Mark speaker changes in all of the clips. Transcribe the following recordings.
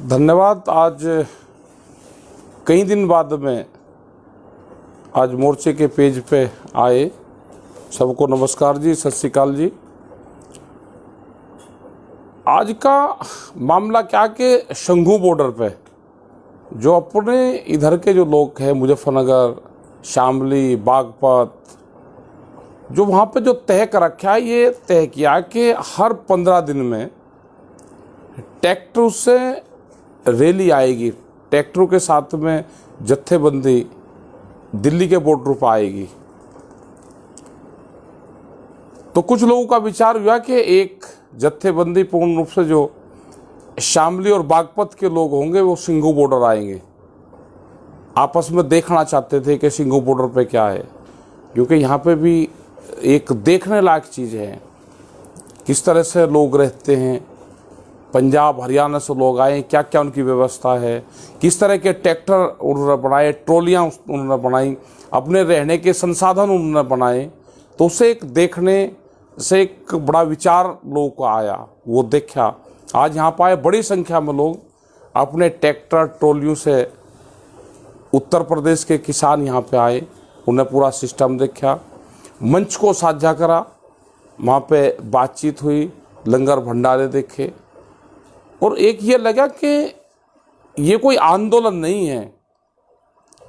Speaker 1: धन्यवाद। आज कई दिन बाद में आज मोर्चे के पेज पे आए। सबको नमस्कार जी, सत श्री अकाल जी। आज का मामला क्या कि शंघू बॉर्डर पे जो अपने इधर के जो लोग हैं, मुजफ्फरनगर, शामली, बागपत, जो वहाँ पे जो तय कर रखा है, ये तय किया कि हर 15 दिन में ट्रैक्टर से रैली आएगी। ट्रैक्टरों के साथ में जत्थेबंदी दिल्ली के बॉर्डर पर आएगी। तो कुछ लोगों का विचार हुआ कि एक जत्थेबंदी पूर्ण रूप से जो शामली और बागपत के लोग होंगे वो सिंघू बॉर्डर आएंगे। आपस में देखना चाहते थे कि सिंघू बॉर्डर पे क्या है, क्योंकि यहाँ पे भी एक देखने लायक चीज़ है, किस तरह से लोग रहते हैं। पंजाब हरियाणा से लोग आए, क्या क्या उनकी व्यवस्था है, किस तरह के ट्रैक्टर उन्होंने बनाए, ट्रॉलियाँ उन्होंने बनाई, अपने रहने के संसाधन उन्होंने बनाए। तो उसे एक देखने से एक बड़ा विचार लोगों को आया, वो देखा। आज यहाँ पर आए बड़ी संख्या में लोग अपने ट्रैक्टर ट्रॉलियों से। उत्तर प्रदेश के किसान यहाँ पे आए, उन्हें पूरा सिस्टम देखा, मंच को साझा करा, वहाँ पे बातचीत हुई, लंगर भंडारे देखे। और एक ये लगा कि ये कोई आंदोलन नहीं है,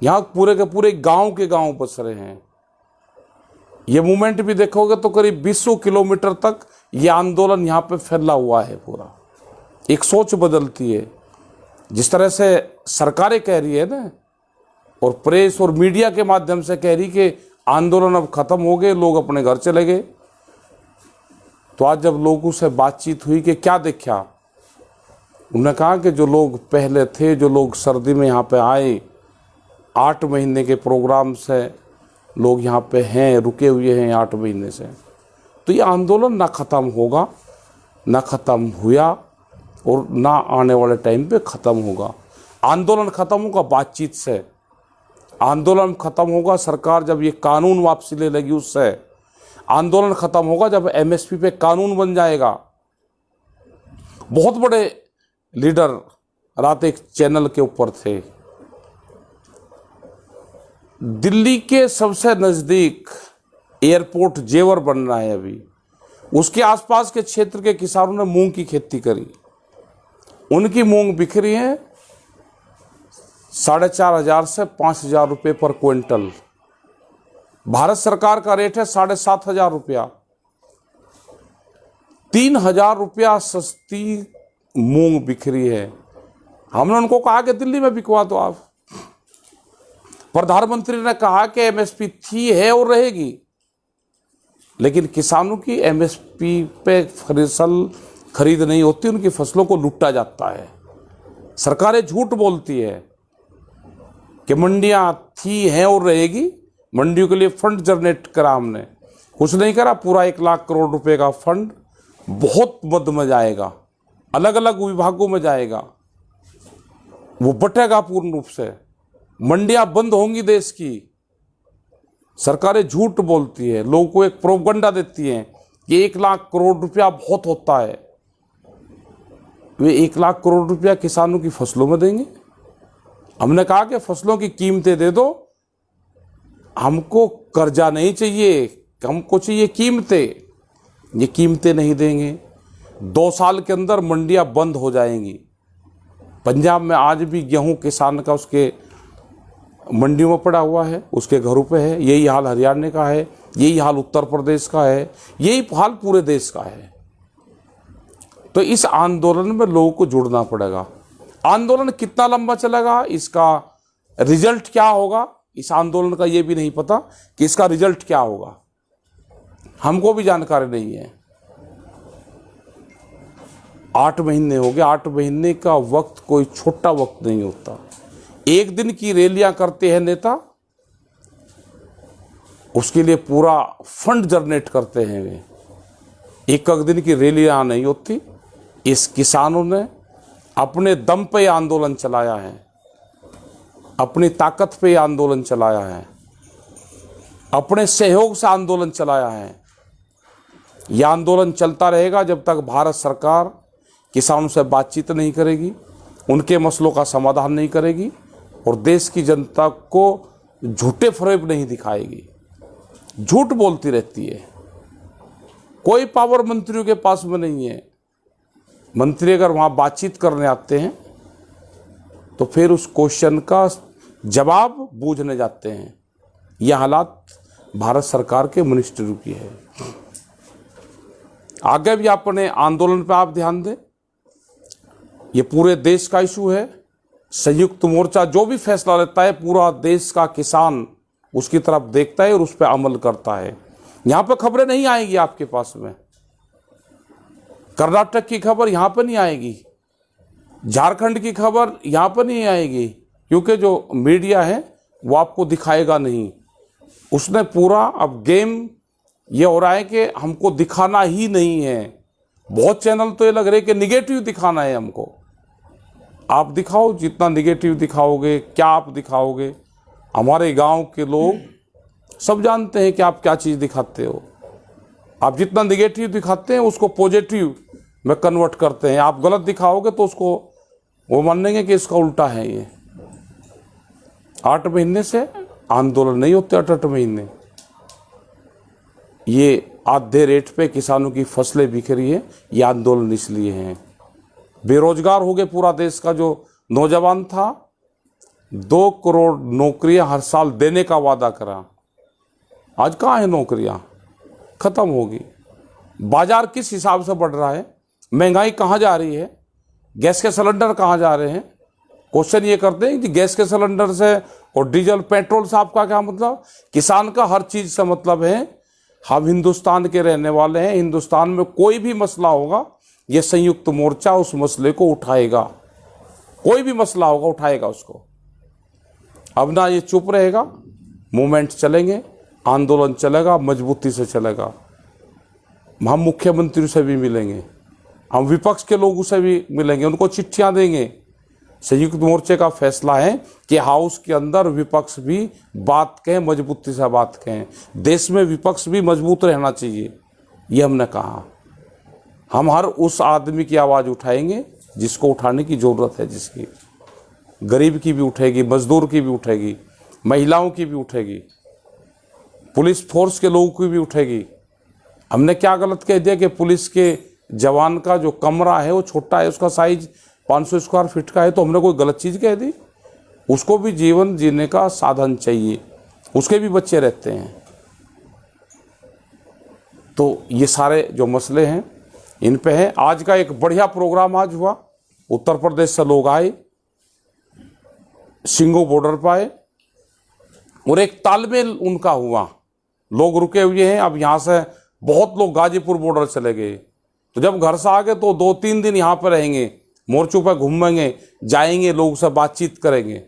Speaker 1: यहाँ पूरे के पूरे गांव के गांव बस रहे हैं। ये मूवमेंट भी देखोगे तो करीब 200 किलोमीटर तक ये आंदोलन यहाँ पे फैला हुआ है। पूरा एक सोच बदलती है, जिस तरह से सरकारें कह रही है ना, और प्रेस और मीडिया के माध्यम से कह रही कि आंदोलन अब खत्म हो गए, लोग अपने घर चले गए। तो आज जब लोगों से बातचीत हुई कि क्या देखा, उन्होंने कहा कि जो लोग पहले थे, जो लोग सर्दी में यहाँ पे आए, 8 महीने के प्रोग्राम से लोग यहाँ पे हैं, रुके हुए हैं 8 महीने से। तो ये आंदोलन ना ख़त्म होगा, ना ख़त्म हुआ, और ना आने वाले टाइम पे ख़त्म होगा। आंदोलन ख़त्म होगा बातचीत से, आंदोलन ख़त्म होगा सरकार जब ये कानून वापसी ले लेगी उससे, आंदोलन ख़त्म होगा जब एमएसपी पे कानून बन जाएगा। बहुत बड़े लीडर रात एक चैनल के ऊपर थे। दिल्ली के सबसे नज़दीक एयरपोर्ट जेवर बन रहा है अभी, उसके आसपास के क्षेत्र के किसानों ने मूंग की खेती करी। उनकी मूंग बिक्री है 4,500 से 5,000 रुपये पर क्विंटल। भारत सरकार का रेट है 7,500 रुपया। 3,000 रुपया सस्ती मूंग बिक्री है। हमने उनको कहा कि दिल्ली में बिकवा दो आप। प्रधानमंत्री ने कहा कि एमएसपी थी, है और रहेगी, लेकिन किसानों की एमएसपी पे फसल खरीद नहीं होती, उनकी फसलों को लूटा जाता है। सरकारें झूठ बोलती है कि मंडियां थी, हैं और रहेगी। मंडियों के लिए फंड जनरेट करा हमने, कुछ नहीं करा। पूरा 1 लाख करोड़ रुपए का फंड बहुत मद में जाएगा, अलग अलग विभागों में जाएगा, वो बटेगा पूर्ण रूप से। मंडियां बंद होंगी देश की। सरकारें झूठ बोलती है, लोगों को एक प्रोपगंडा देती हैं कि 1 लाख करोड़ रुपया बहुत होता है। वे 1 लाख करोड़ रुपया किसानों की फसलों में देंगे। हमने कहा कि फसलों की कीमतें दे दो, हमको कर्जा नहीं चाहिए, हमको चाहिए कीमतें। ये कीमतें नहीं देंगे। 2 साल के अंदर मंडियां बंद हो जाएंगी। पंजाब में आज भी गेहूं किसान का उसके मंडियों में पड़ा हुआ है, उसके घरों पे है। यही हाल हरियाणा का है, यही हाल उत्तर प्रदेश का है, यही हाल पूरे देश का है। तो इस आंदोलन में लोगों को जुड़ना पड़ेगा। आंदोलन कितना लंबा चलेगा, इसका रिजल्ट क्या होगा, इस आंदोलन का ये भी नहीं पता कि इसका रिजल्ट क्या होगा। हमको भी जानकारी नहीं है। 8 महीने हो गए। 8 महीने का वक्त कोई छोटा वक्त नहीं होता। एक दिन की रैलियां करते हैं नेता, उसके लिए पूरा फंड जनरेट करते हैं वे। एक दिन की रैलियां नहीं होती। इस किसानों ने अपने दम पे आंदोलन चलाया है, अपनी ताकत पे आंदोलन चलाया है, अपने सहयोग से आंदोलन चलाया है। यह आंदोलन चलता रहेगा जब तक भारत सरकार किसानों से बातचीत नहीं करेगी, उनके मसलों का समाधान नहीं करेगी और देश की जनता को झूठे फरेब नहीं दिखाएगी, झूठ बोलती रहती है। कोई पावर मंत्रियों के पास में नहीं है। मंत्री अगर वहाँ बातचीत करने आते हैं तो फिर उस क्वेश्चन का जवाब बूझने जाते हैं। यह हालात भारत सरकार के मिनिस्ट्री की है। आगे भी अपने आंदोलन पे आप ध्यान दें, ये पूरे देश का इशू है। संयुक्त मोर्चा जो भी फैसला लेता है पूरा देश का किसान उसकी तरफ देखता है और उस पर अमल करता है। यहाँ पे खबरें नहीं आएगी आपके पास में, कर्नाटक की खबर यहाँ पर नहीं आएगी, झारखंड की खबर यहाँ पर नहीं आएगी, क्योंकि जो मीडिया है वो आपको दिखाएगा नहीं। उसने पूरा अब गेम ये हो रहा है कि हमको दिखाना ही नहीं है। बहुत चैनल तो ये लग रहे कि निगेटिव दिखाना है हमको। आप दिखाओ, जितना निगेटिव दिखाओगे, क्या आप दिखाओगे। हमारे गांव के लोग सब जानते हैं कि आप क्या चीज़ दिखाते हो। आप जितना निगेटिव दिखाते हैं उसको पॉजिटिव में कन्वर्ट करते हैं। आप गलत दिखाओगे तो उसको वो मानेंगे कि इसका उल्टा है। ये 8 महीने से आंदोलन नहीं होते, 8 महीने ये आधे रेट पे किसानों की फसलें बिक रही है। ये आंदोलन इसलिए हैं। बेरोजगार हो गए पूरा देश का जो नौजवान था, 2 करोड़ नौकरियां हर साल देने का वादा करा, आज कहाँ है नौकरियां, खत्म होगी। बाजार किस हिसाब से बढ़ रहा है, महंगाई कहाँ जा रही है, गैस के सिलेंडर कहाँ जा रहे हैं। क्वेश्चन ये करते हैं कि गैस के सिलेंडर से और डीजल पेट्रोल से आपका क्या मतलब। किसान का हर चीज से मतलब है। हम हिंदुस्तान के रहने वाले हैं, हिंदुस्तान में कोई भी मसला होगा ये संयुक्त मोर्चा उस मसले को उठाएगा। कोई भी मसला होगा उठाएगा उसको। अब ना ये चुप रहेगा, मूवमेंट चलेंगे, आंदोलन चलेगा, मजबूती से चलेगा। हम मुख्यमंत्री से भी मिलेंगे, हम विपक्ष के लोगों से भी मिलेंगे, उनको चिट्ठियां देंगे। संयुक्त मोर्चे का फैसला है कि हाउस के अंदर विपक्ष भी बात कहें, मजबूती से बात कहें। देश में विपक्ष भी मजबूत रहना चाहिए, ये हमने कहा। हम हर उस आदमी की आवाज़ उठाएंगे जिसको उठाने की ज़रूरत है, जिसकी गरीब की भी उठेगी, मजदूर की भी उठेगी, महिलाओं की भी उठेगी, पुलिस फोर्स के लोगों की भी उठेगी। हमने क्या गलत कह दिया कि पुलिस के जवान का जो कमरा है वो छोटा है, उसका साइज 500 स्क्वायर फीट का है, तो हमने कोई गलत चीज़ कह दी। उसको भी जीवन जीने का साधन चाहिए, उसके भी बच्चे रहते हैं। तो ये सारे जो मसले हैं इन पे है। आज का एक बढ़िया प्रोग्राम आज हुआ, उत्तर प्रदेश से लोग आए, सिंगो बॉर्डर पर आए और एक तालमेल उनका हुआ। लोग रुके हुए हैं, अब यहाँ से बहुत लोग गाजीपुर बॉर्डर चले गए। तो जब घर से आ गए तो 2-3 दिन यहाँ पर रहेंगे, मोर्चों पर घूमेंगे, जाएंगे, लोगों से बातचीत करेंगे।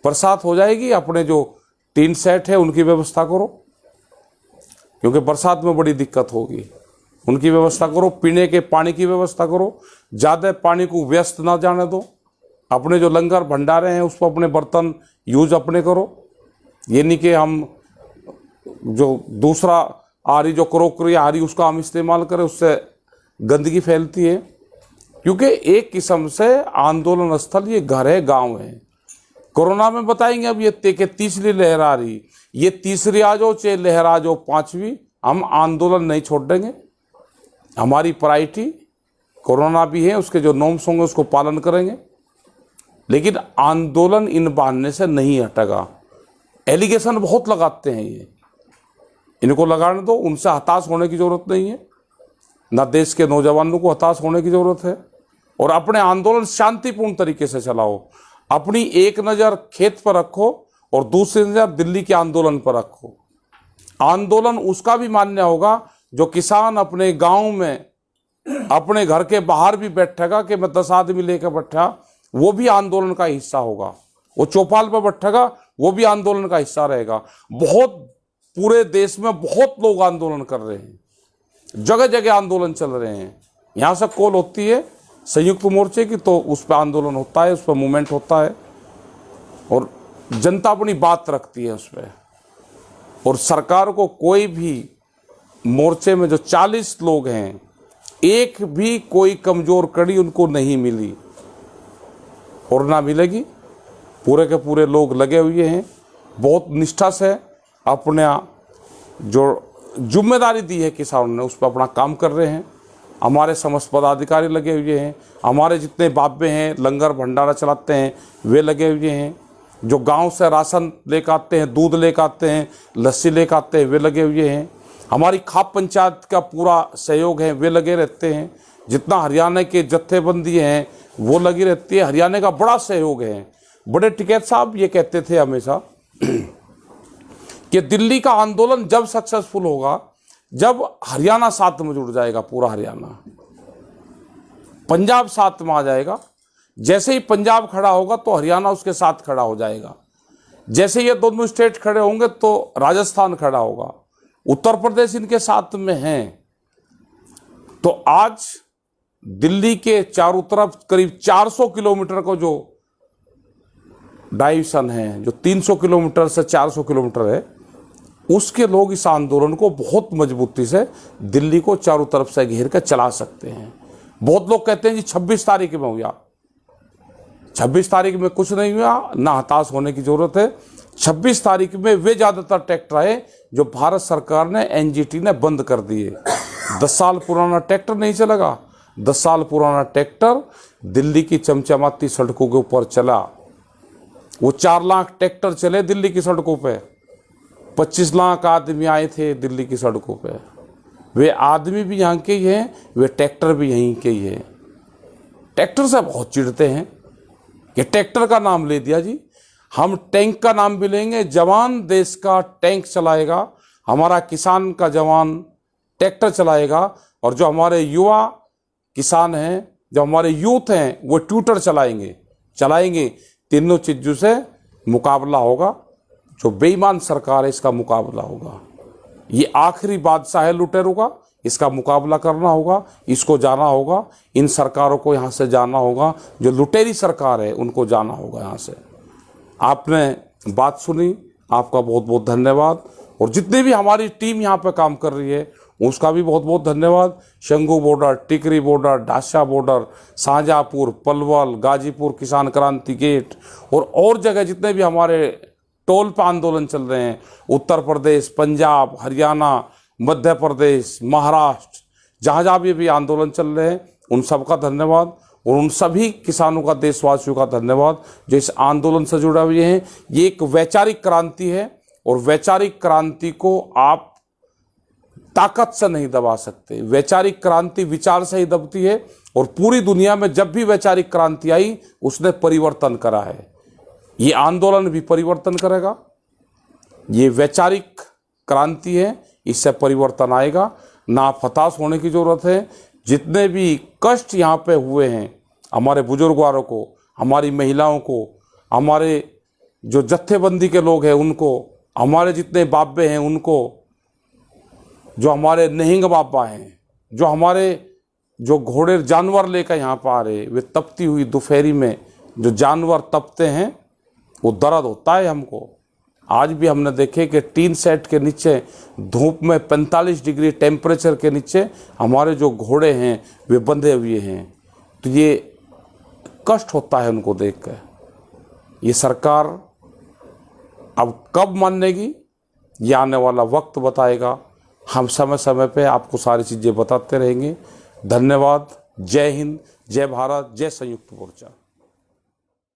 Speaker 1: बरसात हो जाएगी, अपने जो टीन सेट है उनकी व्यवस्था करो, क्योंकि बरसात में बड़ी दिक्कत होगी। उनकी व्यवस्था करो, पीने के पानी की व्यवस्था करो, ज़्यादा पानी को व्यस्त ना जाने दो। अपने जो लंगर भंडारे हैं उस पर अपने बर्तन यूज अपने करो। ये नहीं कि हम जो दूसरा आ रही जो क्रोकरी आ रही उसका हम इस्तेमाल करें, उससे गंदगी फैलती है। क्योंकि एक किस्म से आंदोलन स्थल ये घर है, गांव है। कोरोना में बताएंगे अब ये कि तीसरी लहर आ रही, ये तीसरी आ जाओ चाहे लहर आ जाओ 5वीं, हम आंदोलन नहीं छोड़ देंगे। हमारी प्रायोरिटी कोरोना भी है, उसके जो नॉर्म्स होंगे उसको पालन करेंगे, लेकिन आंदोलन इन बहाने से नहीं हटेगा। एलिगेशन बहुत लगाते हैं ये, इनको लगाने दो, उनसे हताश होने की ज़रूरत नहीं है। ना देश के नौजवानों को हताश होने की ज़रूरत है। और अपने आंदोलन शांतिपूर्ण तरीके से चलाओ। अपनी एक नज़र खेत पर रखो और दूसरी नज़र दिल्ली के आंदोलन पर रखो। आंदोलन उसका भी मान्य होगा जो किसान अपने गांव में अपने घर के बाहर भी बैठेगा कि मैं 10 आदमी लेकर बैठा, वो भी आंदोलन का हिस्सा होगा। वो चौपाल पर बैठेगा, वो भी आंदोलन का हिस्सा रहेगा। बहुत पूरे देश में बहुत लोग आंदोलन कर रहे हैं, जगह जगह आंदोलन चल रहे हैं। यहाँ से कॉल होती है संयुक्त मोर्चे की तो उस पर आंदोलन होता है, उस पर मूवमेंट होता है और जनता अपनी बात रखती है उस पर। और सरकार को कोई भी मोर्चे में जो 40 लोग हैं, एक भी कोई कमज़ोर कड़ी उनको नहीं मिली। और ना मिलेगी। पूरे के पूरे लोग लगे हुए हैं, बहुत निष्ठा से अपने जो जिम्मेदारी दी है किसानों ने उस पर अपना काम कर रहे हैं। हमारे समस्त पदाधिकारी लगे हुए हैं, हमारे जितने बाबे हैं लंगर भंडारा चलाते हैं वे लगे हुए हैं, जो गांव से राशन लेकर आते हैं, दूध लेकर आते हैं, लस्सी लेकर आते हैं वे लगे हुए हैं, हमारी खाप पंचायत का पूरा सहयोग है वे लगे रहते हैं, जितना हरियाणा के जत्थेबंदी हैं वो लगी रहती है, हरियाणा का बड़ा सहयोग है। बड़े टिकैत साहब ये कहते थे हमेशा कि दिल्ली का आंदोलन जब सक्सेसफुल होगा जब हरियाणा साथ में जुड़ जाएगा, पूरा हरियाणा, पंजाब साथ में आ जाएगा। जैसे ही पंजाब खड़ा होगा तो हरियाणा उसके साथ खड़ा हो जाएगा, जैसे ये दोनों स्टेट खड़े होंगे तो राजस्थान खड़ा होगा, उत्तर प्रदेश इनके साथ में है। तो आज दिल्ली के चारों तरफ करीब 400 किलोमीटर को जो डाइवर्सन है, जो 300 किलोमीटर से 400 किलोमीटर है, उसके लोग इस आंदोलन को बहुत मजबूती से दिल्ली को चारों तरफ से घेर कर चला सकते हैं। बहुत लोग कहते हैं जी 26 तारीख में हुआ, 26 तारीख में कुछ नहीं हुआ, ना हताश होने की जरूरत है। 26 तारीख में वे ज़्यादातर ट्रैक्टर आए जो भारत सरकार ने, एनजीटी ने बंद कर दिए। 10 साल पुराना ट्रैक्टर नहीं चलेगा। 10 साल पुराना ट्रैक्टर दिल्ली की चमचमाती सड़कों के ऊपर चला। वो 4 लाख ट्रैक्टर चले दिल्ली की सड़कों पे, 25 लाख आदमी आए थे दिल्ली की सड़कों पे। वे आदमी भी यहाँ के ही हैं, वे ट्रैक्टर भी यहीं के ही हैं। ट्रैक्टर से बहुत चिढ़ते हैं कि ट्रैक्टर का नाम ले दिया जी, हम टैंक का नाम भी लेंगे। जवान देश का टैंक चलाएगा, हमारा किसान का जवान ट्रैक्टर चलाएगा, और जो हमारे युवा किसान हैं, जो हमारे यूथ हैं, वो ट्यूटर चलाएंगे। तीनों चीज़ों से मुकाबला होगा। जो बेईमान सरकार है इसका मुकाबला होगा। ये आखिरी बादशाह है लुटेरों का, इसका मुकाबला करना होगा, इसको जाना होगा। इन सरकारों को यहाँ से जाना होगा, जो लुटेरी सरकार है उनको जाना होगा यहाँ से। आपने बात सुनी, आपका बहुत बहुत धन्यवाद। और जितनी भी हमारी टीम यहाँ पे काम कर रही है उसका भी बहुत बहुत धन्यवाद। शंगू बॉर्डर, टिकरी बॉर्डर, ढाशा बॉर्डर, शाहजहाँपुर, पलवल, गाजीपुर किसान क्रांति गेट और जगह जितने भी हमारे टोल पर आंदोलन चल रहे हैं, उत्तर प्रदेश, पंजाब, हरियाणा, मध्य प्रदेश, महाराष्ट्र, जहाँ भी आंदोलन चल रहे हैं उन सबका धन्यवाद। और उन सभी किसानों का, देशवासियों का धन्यवाद जो इस आंदोलन से जुड़े हुए हैं। ये एक वैचारिक क्रांति है और वैचारिक क्रांति को आप ताकत से नहीं दबा सकते। वैचारिक क्रांति विचार से ही दबती है, और पूरी दुनिया में जब भी वैचारिक क्रांति आई उसने परिवर्तन करा है। ये आंदोलन भी परिवर्तन करेगा। ये वैचारिक क्रांति है, इससे परिवर्तन आएगा। ना आप हताश होने की ज़रूरत है। जितने भी कष्ट यहाँ पे हुए हैं हमारे बुजुर्गवारों को, हमारी महिलाओं को, हमारे जो जत्थेबंदी के लोग हैं उनको, हमारे जितने बाबे हैं उनको, जो हमारे नहिंग बाबा हैं, जो हमारे जो घोड़े जानवर लेकर यहाँ पर आ रहे, वे तपती हुई दोपहरी में जो जानवर तपते हैं वो दर्द होता है हमको। आज भी हमने देखे कि टीन सेट के नीचे धूप में 45 डिग्री टेम्परेचर के नीचे हमारे जो घोड़े हैं वे बंधे हुए हैं। तो ये कष्ट होता है उनको देखकर। ये सरकार अब कब मानेगी ये आने वाला वक्त बताएगा। हम समय समय पे आपको सारी चीज़ें बताते रहेंगे। धन्यवाद। जय हिंद, जय भारत, जय संयुक्त मोर्चा।